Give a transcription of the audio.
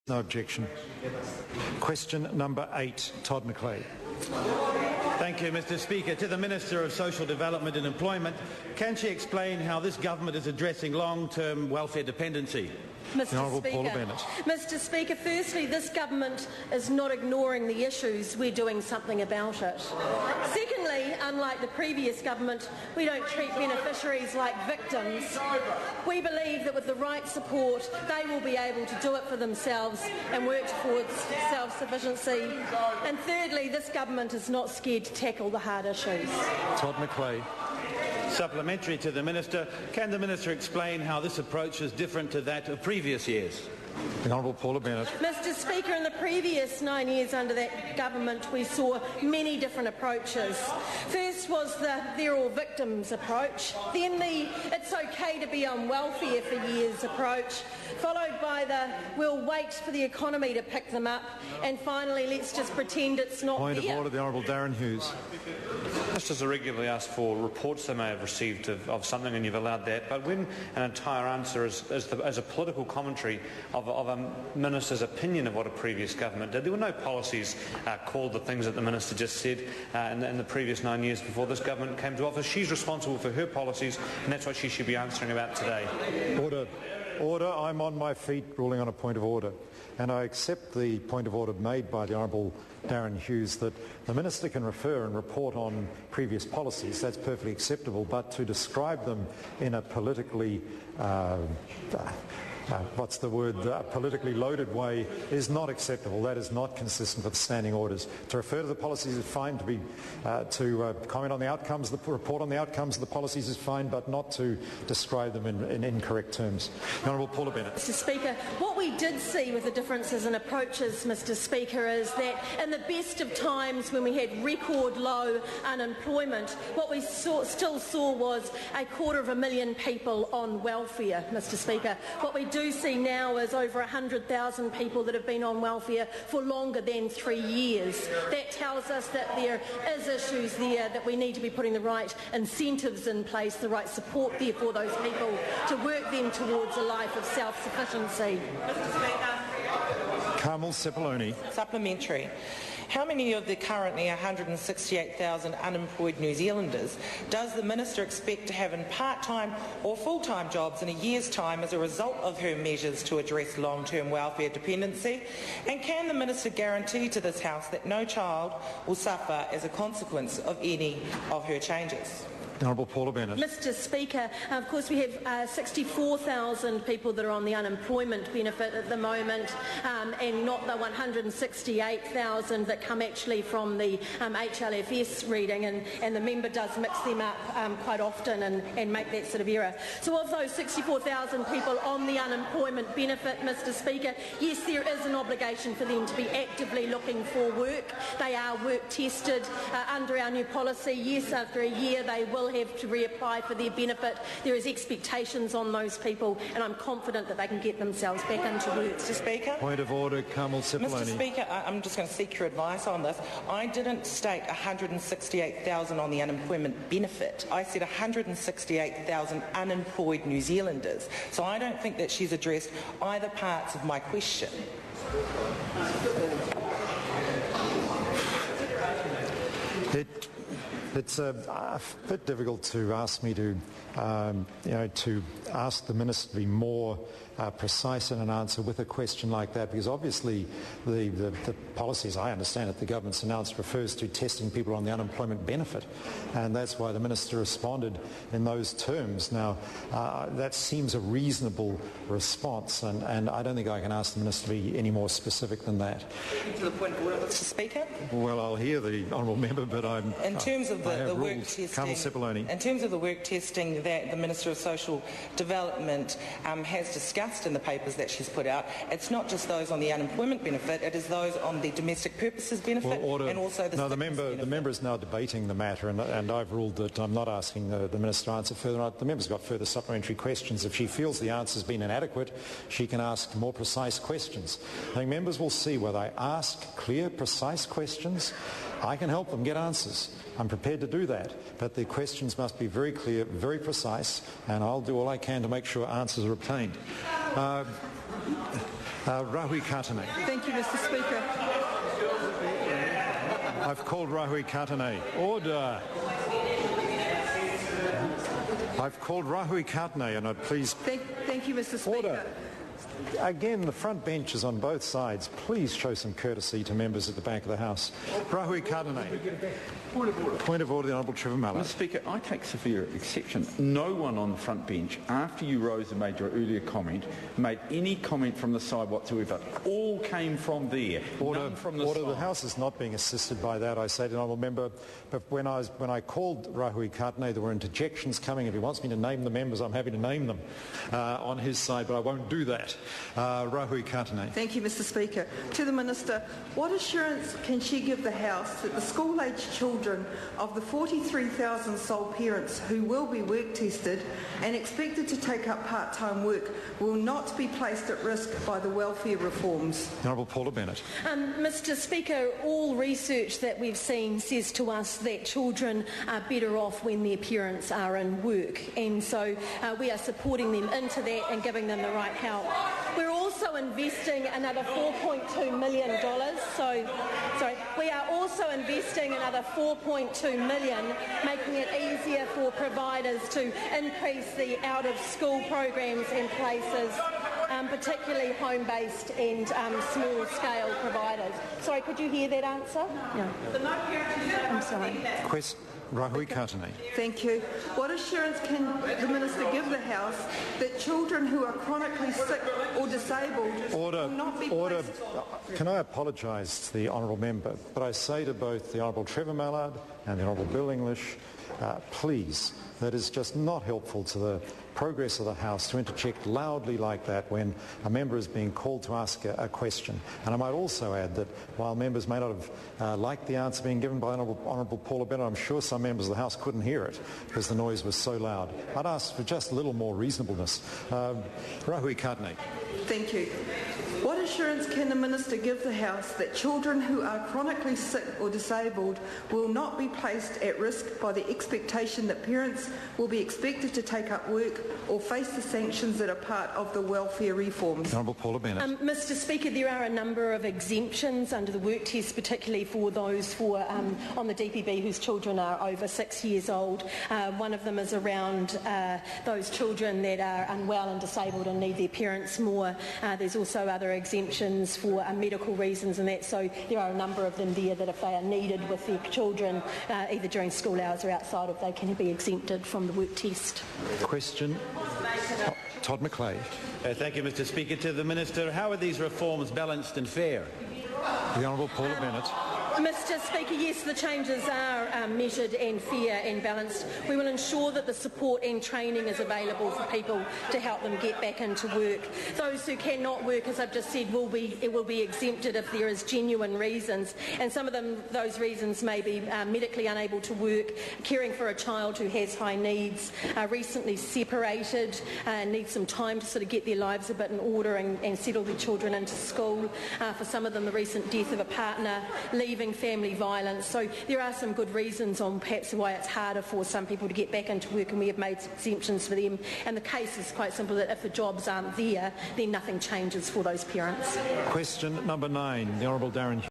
No objection. Question number 8, Todd McClay. Thank you, Mr. Speaker. To the Minister of Social Development and Employment, can she explain how this government is addressing long-term welfare dependency? Mr. Paula Bennett. Mr. Speaker, firstly, this government is not ignoring the issues. We're doing something about it. Secondly, unlike the previous government, we don't treat beneficiaries like victims. We believe that with the right support, they will be able to do it for themselves and work towards self-sufficiency. And thirdly, this government is not scared to tackle the hard issues. Todd McClay. Supplementary to the Minister, can the Minister explain how this approach is different to that of previous years? The Honourable Paula Bennett. Mr. Speaker, in the previous 9 years under that government, we saw many different approaches. First was the "they're all victims" approach, then the "it's okay to be on welfare for years" approach, followed by the "we'll wait for the economy to pick them up," and finally, "let's just pretend it's not Point there." of order, the Honourable Darren Hughes. Ministers are regularly asked for reports they may have received of something, and you've allowed that. But when an entire answer is a political commentary of a minister's opinion of what a previous government did, there were no policies called the things that the minister just said in the previous 9 years before this government came to office. She's responsible for her policies, and that's what she should be answering about today. Order. Order. I'm on my feet ruling on a point of order. And I accept the point of order made by the Honourable Darren Hughes that the Minister can refer and report on previous policies. That's perfectly acceptable. But to describe them in a politically politically loaded way is not acceptable. That is not consistent with standing orders. To refer to the policies is fine. To comment on the outcomes, report on the outcomes of the policies is fine, but not to describe them in incorrect terms. The Honourable Paula Bennett. Mr. Speaker, what we did see with the differences in approaches, Mr. Speaker, is that in the best of times when we had record low unemployment, what we still saw was 250,000 people on welfare, Mr. Speaker. What we do see now is over 100,000 people that have been on welfare for longer than 3 years. That tells us that there is issues there, that we need to be putting the right incentives in place, the right support there for those people to work them towards a life of self-sufficiency. Mr. Speaker. Carmel Sepuloni. Supplementary. How many of the currently 168,000 unemployed New Zealanders does the Minister expect to have in part-time or full-time jobs in a year's time as a result of her measures to address long-term welfare dependency? And can the Minister guarantee to this House that no child will suffer as a consequence of any of her changes? Honourable Paula Bennett. Mr. Speaker, of course we have 64,000 people that are on the unemployment benefit at the moment, and not the 168,000 that come actually from the HLFS reading, and the member does mix them up quite often and make that sort of error. So of those 64,000 people on the unemployment benefit, Mr. Speaker, yes, there is an obligation for them to be actively looking for work. They are work tested under our new policy. Yes, after a year they will have to reapply for their benefit. There is expectations on those people, and I'm confident that they can get themselves back into work. Mr. Speaker. Point of order, Carmel Sepuloni. Mr. Speaker, I'm just going to seek your advice on this. I didn't state 168,000 on the unemployment benefit. I said 168,000 unemployed New Zealanders. So I don't think that she's addressed either parts of my question. It's a bit difficult to ask me to ask the Minister to be more precise in an answer with a question like that, because obviously the policy, as I understand it, the government's announced refers to testing people on the unemployment benefit, and that's why the Minister responded in those terms. Now, that seems a reasonable response, and I don't think I can ask the Minister to be any more specific than that. To the point of order, Mr. Speaker. Well, I'll hear the honourable member, but I'm... In terms of the work testing, Carmel Sepuloni. In terms of the work testing that the Minister of Social Development has discussed in the papers that she's put out, it's not just those on the unemployment benefit, it is those on the domestic purposes benefit and also the the member is now debating the matter, and I've ruled that I'm not asking the Minister to answer further. The member's got further supplementary questions. If she feels the answer's been inadequate, she can ask more precise questions. I think members will see whether I ask clear, precise questions, I can help them get answers. I'm prepared to do that, but the questions must be very clear, very precise, and I'll do all I can to make sure answers are obtained. Rahui Katane. Thank you, Mr. Speaker. I've called Rahui Katane. Order. I've called Rahui Katane, and I'd please... Thank you, Mr. Speaker. Order. Again, the front benches on both sides, please show some courtesy to members at the back of the House. Rahui Katane. Point of order, the Honourable Trevor Mallard. Mr. Speaker, I take severe exception. No one on the front bench, after you rose and made your earlier comment, made any comment from the side whatsoever. All came from there, none from the side. The House is not being assisted by that, I say to the Honourable Member. But when I called Rahui Katane, there were interjections coming. If he wants me to name the members, I'm happy to name them on his side, but I won't do that. Rahui Katane. Thank you, Mr. Speaker. To the Minister, what assurance can she give the House that the school-aged children of the 43,000 sole parents who will be work tested and expected to take up part-time work will not be placed at risk by the welfare reforms? The Honourable Paula Bennett. Mr. Speaker, all research that we've seen says to us that children are better off when their parents are in work, and so we are supporting them into that and giving them the right help. We're also investing another $4.2 million. We are also investing another $4.2 million, making it easier for providers to increase the out-of-school programs in places, particularly home-based and small-scale providers. Sorry, could you hear that answer? No. I'm sorry. Rahui Katane. Thank you. What assurance can the Minister give the House that children who are chronically sick or disabled will not be placed... Can I apologise to the Honourable Member, but I say to both the Honourable Trevor Mallard and the Honourable Bill English, please, that is just not helpful to the progress of the House to interject loudly like that when a member is being called to ask a question. And I might also add that while members may not have liked the answer being given by Honourable Paula Bennett, I'm sure some members of the House couldn't hear it because the noise was so loud. I'd ask for just a little more reasonableness. Rahui Katane. Thank you. What assurance can the Minister give the House that children who are chronically sick or disabled will not be placed at risk by the expectation that parents will be expected to take up work or face the sanctions that are part of the welfare reforms? Honourable Paula Bennett. Mr. Speaker, there are a number of exemptions under the work test, particularly for those on the DPB whose children are over 6 years old. One of them is around those children that are unwell and disabled and need their parents more. There's also other exemptions for medical reasons and that, so there are a number of them there that if they are needed with their children, either during school hours or outside of, they can be exempted from the work test. Question. Todd McClay. Thank you, Mr. Speaker. To the Minister, how are these reforms balanced and fair? The Honourable Paula Bennett. Mr. Speaker, yes, the changes are measured and fair and balanced. We will ensure that the support and training is available for people to help them get back into work. Those who cannot work, as I've just said, will be exempted if there is genuine reasons, and some of those reasons may be medically unable to work, caring for a child who has high needs, recently separated, need some time to sort of get their lives a bit in order and settle their children into school. For some of them, the recent death of a partner, leaving family violence. So there are some good reasons on perhaps why it's harder for some people to get back into work, and we have made exemptions for them. And the case is quite simple, that if the jobs aren't there, then nothing changes for those parents. Question number 9, the Honourable Darren